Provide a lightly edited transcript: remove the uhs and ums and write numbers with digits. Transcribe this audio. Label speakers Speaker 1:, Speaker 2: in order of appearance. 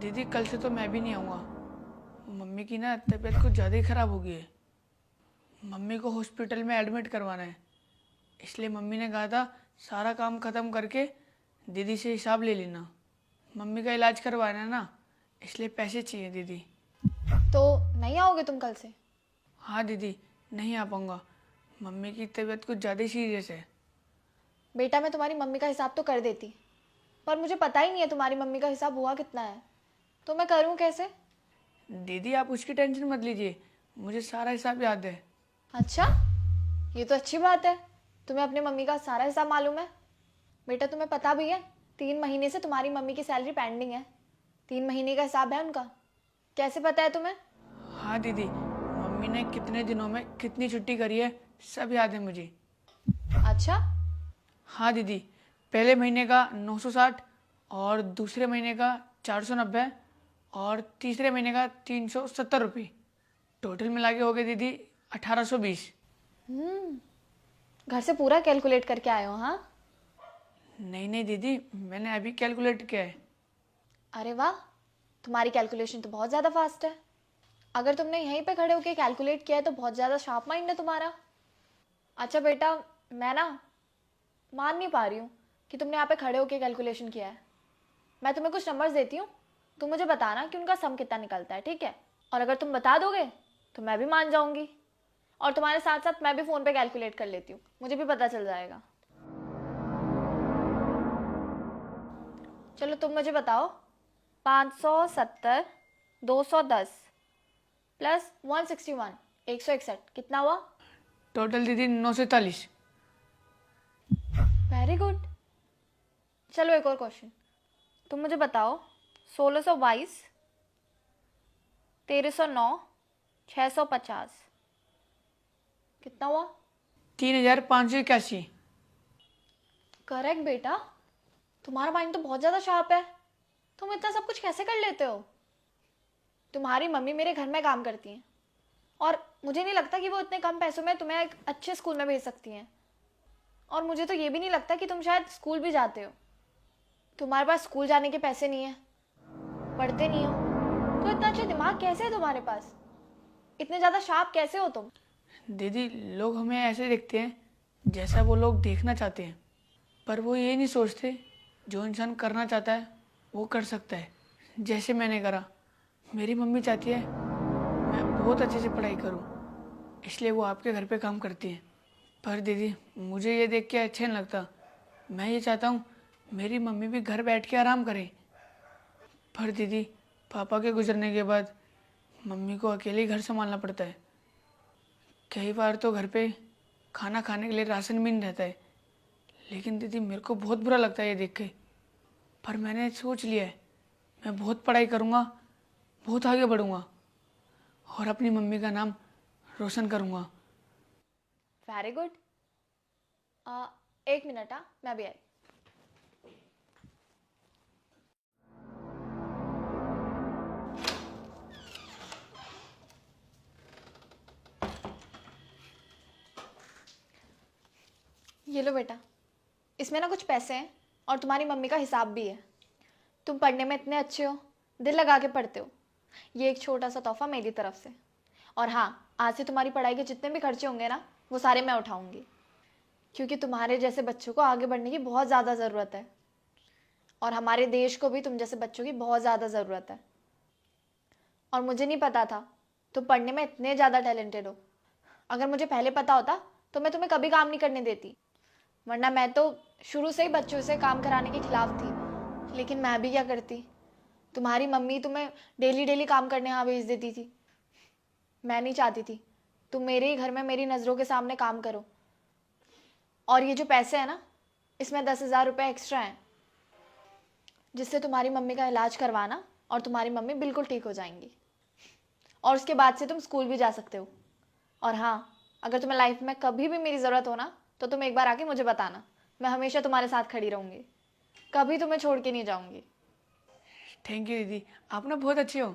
Speaker 1: दीदी कल से तो मैं भी नहीं आऊँगा। मम्मी की ना तबीयत कुछ ज़्यादा ही ख़राब हो गई है। मम्मी को हॉस्पिटल में एडमिट करवाना है, इसलिए मम्मी ने कहा था सारा काम ख़त्म करके दीदी से हिसाब ले लेना। मम्मी का इलाज करवाना है ना, इसलिए पैसे चाहिए दीदी।
Speaker 2: तो नहीं आओगे तुम कल से?
Speaker 1: हाँ दीदी, नहीं आ पाऊँगा। मम्मी की तबीयत कुछ ज़्यादा ही सीरियस है।
Speaker 2: बेटा मैं तुम्हारी मम्मी का हिसाब तो कर देती, पर मुझे पता ही नहीं है तुम्हारी मम्मी का हिसाब हुआ कितना है, तो मैं करूँ कैसे?
Speaker 1: दीदी आप उसकी टेंशन मत लीजिए, मुझे सारा हिसाब याद है।
Speaker 2: अच्छा, ये तो अच्छी बात है। तुम्हें अपनी मम्मी का सारा हिसाब मालूम है। बेटा तुम्हें पता भी है 3 महीने से तुम्हारी मम्मी की सैलरी पेंडिंग है। 3 महीने का हिसाब है उनका। कैसे पता है तुम्हें?
Speaker 1: हाँ दीदी, मम्मी ने कितने दिनों में कितनी छुट्टी करी है सब याद है मुझे।
Speaker 2: अच्छा।
Speaker 1: हाँ दीदी, पहले महीने का 960 और दूसरे महीने का 490 और तीसरे महीने का 370 रुपये, टोटल मिला के हो गए दीदी 1820।
Speaker 2: घर से पूरा कैलकुलेट करके आए हो? हाँ।
Speaker 1: नहीं नहीं दीदी, मैंने अभी कैलकुलेट किया है।
Speaker 2: अरे वाह, तुम्हारी कैलकुलेशन तो बहुत ज़्यादा फास्ट है। अगर तुमने यहीं पे खड़े होके कैलकुलेट किया है तो बहुत ज़्यादा शार्प माइंड है तुम्हारा। अच्छा बेटा, मैं ना मान नहीं पा रही हूँ कि तुमने यहाँ पे खड़े होके कैलकुलेशन किया है। मैं तुम्हें कुछ नंबर्स देती हूँ, तुम मुझे बताना कि उनका सम कितना निकलता है, ठीक है? और अगर तुम बता दोगे तो मैं भी मान जाऊंगी, और तुम्हारे साथ साथ मैं भी फ़ोन पे कैलकुलेट कर लेती हूँ, मुझे भी पता चल जाएगा। चलो तुम मुझे बताओ, 570 210 प्लस 161 161 कितना हुआ?
Speaker 1: टोटल दीदी 940।
Speaker 2: Very good. चलो एक और क्वेश्चन, तुम मुझे बताओ, 1622 1309 650 कितना हुआ?
Speaker 1: 3581।
Speaker 2: करेक्ट बेटा, तुम्हारा माइंड तो बहुत ज़्यादा शार्प है। तुम इतना सब कुछ कैसे कर लेते हो? तुम्हारी मम्मी मेरे घर में काम करती हैं, और मुझे नहीं लगता कि वो इतने कम पैसों में तुम्हें एक अच्छे स्कूल में भेज सकती हैं। और मुझे तो ये भी नहीं लगता कि तुम शायद स्कूल भी जाते हो। तुम्हारे पास स्कूल जाने के पैसे नहीं है, पढ़ते नहीं हो, तो इतना अच्छा दिमाग कैसे है तुम्हारे पास? इतने ज़्यादा शार्प कैसे हो तुम?
Speaker 1: दीदी लोग हमें ऐसे देखते हैं जैसा वो लोग देखना चाहते हैं, पर वो ये नहीं सोचते जो इंसान करना चाहता है वो कर सकता है। जैसे मैंने करा, मेरी मम्मी चाहती है मैं बहुत अच्छे से पढ़ाई करूं, इसलिए वो आपके घर पे काम करती है। पर दीदी मुझे ये देख के अच्छा नहीं लगता। मैं ये चाहता हूँ मेरी मम्मी भी घर बैठ के आराम करे। पर दीदी पापा के गुजरने के बाद मम्मी को अकेले ही घर संभालना पड़ता है। कई बार तो घर पे खाना खाने के लिए राशन भी नहीं रहता है। लेकिन दीदी मेरे को बहुत बुरा लगता है ये देख के। पर मैंने सोच लिया है मैं बहुत पढ़ाई करूँगा, बहुत आगे बढ़ूँगा और अपनी मम्मी का नाम रोशन करूँगा।
Speaker 2: Very good. एक मिनट, हाँ मैं भी आई। ये लो बेटा, इसमें ना कुछ पैसे हैं और तुम्हारी मम्मी का हिसाब भी है। तुम पढ़ने में इतने अच्छे हो, दिल लगा के पढ़ते हो, ये एक छोटा सा तोहफा मेरी तरफ से। और हाँ, आज से तुम्हारी पढ़ाई के जितने भी खर्चे होंगे ना, वो सारे मैं उठाऊंगी, क्योंकि तुम्हारे जैसे बच्चों को आगे बढ़ने की बहुत ज़्यादा ज़रूरत है, और हमारे देश को भी तुम जैसे बच्चों की बहुत ज़्यादा ज़रूरत है। और मुझे नहीं पता था तुम पढ़ने में इतने ज़्यादा टैलेंटेड हो। अगर मुझे पहले पता होता तो मैं तुम्हें कभी काम नहीं करने देती, वरना मैं तो शुरू से ही बच्चों से काम कराने के खिलाफ थी। लेकिन मैं भी क्या करती, तुम्हारी मम्मी तुम्हें डेली डेली काम करने यहाँ भेज देती थी। मैं नहीं चाहती थी तुम मेरे ही घर में मेरी नज़रों के सामने काम करो। और ये जो पैसे हैं ना, इसमें 10,000 रुपये एक्स्ट्रा हैं, जिससे तुम्हारी मम्मी का इलाज करवाना और तुम्हारी मम्मी बिल्कुल ठीक हो जाएंगी। और उसके बाद से तुम स्कूल भी जा सकते हो। और हाँ, अगर तुम्हें लाइफ में कभी भी मेरी ज़रूरत हो ना, तो तुम एक बार आके मुझे बताना। मैं हमेशा तुम्हारे साथ खड़ी रहूँगी, कभी तुम्हें छोड़ के नहीं जाऊँगी।
Speaker 1: थैंक यू दीदी, आप ना बहुत अच्छे हो।